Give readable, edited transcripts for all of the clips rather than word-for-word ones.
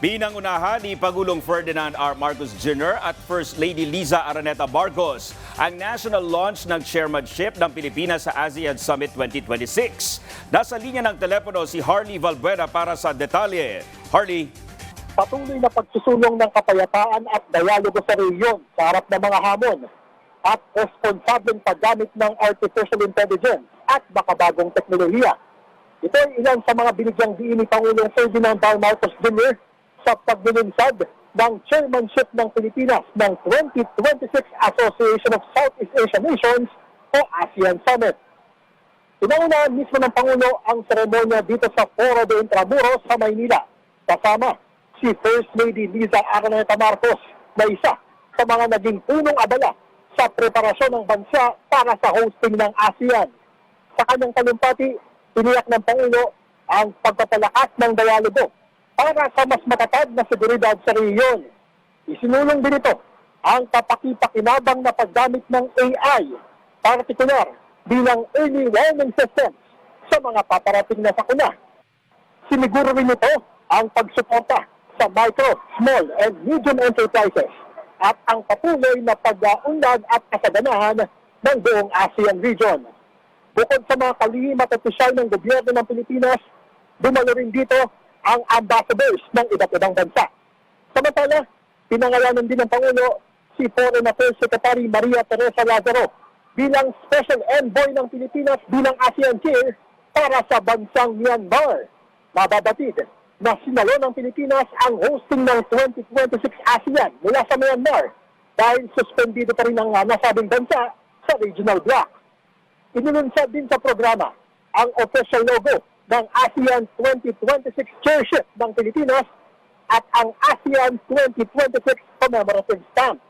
Pinangunahan ni Pangulong Ferdinand R. Marcos Jr. at First Lady Liza Araneta Marcos ang national launch ng chairmanship ng Pilipinas sa ASEAN Summit 2026. Nasa linya ng telepono si Harley Valbuena para sa detalye. Harley. Patuloy na pagsusulong ng kapayapaan at dialogo sa rehiyon sa harap ng mga hamon at responsableng paggamit ng artificial intelligence at makabagong teknolohiya. Ito ay ilan sa mga binigyang diin ni Pangulong Ferdinand R. Marcos Jr. sa paglulunsad ng chairmanship ng Pilipinas ng 2026 Association of Southeast Asian Nations o ASEAN Summit. Pinaunahan mismo ng Pangulo ang seremonya dito sa Foro de Intramuros sa Maynila. Kasama si First Lady Liza Araneta Marcos na isa sa mga naging punong abala sa preparasyon ng bansa para sa hosting ng ASEAN. Sa kanyang talumpati, tiniyak ng Pangulo ang pagpapalakas ng dialogo para sa mas matatag na seguridad sa rehiyon. Isinulong din ito ang kapaki-pakinabang na paggamit ng AI, partikular bilang early warning systems sa mga paparating na sakuna. Siniguro rin ito ang pagsuporta sa micro, small, and medium enterprises at ang patuloy na pag-unlad at kasaganahan ng buong ASEAN region. Bukod sa mga kalihim at opisyal ng gobyerno ng Pilipinas, dumalo rin dito ang ambassadors ng iba't ibang bansa. Samantala, pinangalanan din ng Pangulo si Foreign Affairs Secretary Maria Teresa Lazaro bilang Special Envoy ng Pilipinas bilang ASEAN Chair para sa bansang Myanmar. Mababatid na sinalo ng Pilipinas ang hosting ng 2026 ASEAN mula sa Myanmar dahil suspendido pa rin ang nasabing bansa sa regional bloc. Inilunsad din sa programa ang official logo ng ASEAN 2026 Chairship ng Pilipinas at ang ASEAN 2026 Commemorative Stamp.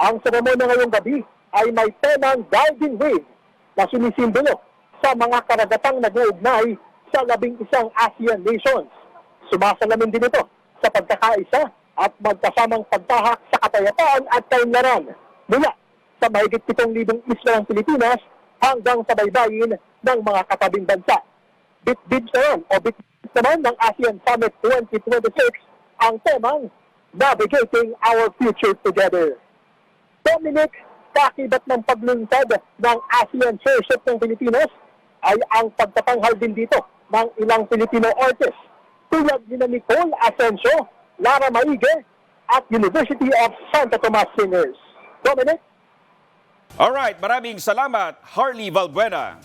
Ang seremonya ngayong gabi ay may temang Guiding Wave na sumisimbolo sa mga karagatang nag-uugnay sa 11 ASEAN nations. Sumasalamin din ito sa pagkakaisa at magkasamang pagtahak sa kapayapaan at kaunlaran mula sa mahigit 7,000 isla ng Pilipinas hanggang sa baybayin ng mga katabing bansa. Bit-bit naman ng ASEAN Summit 2026 ang temang Navigating Our Future Together. Dominic, kakibat ng paglunsad ng ASEAN Chairship ng Pilipinas ay ang pagtatanghal din dito ng ilang Filipino artists tulad ni Nicole Asensio, Lara Maige at University of Santo Tomas Singers. Dominic? Alright, maraming salamat, Harley Valbuena.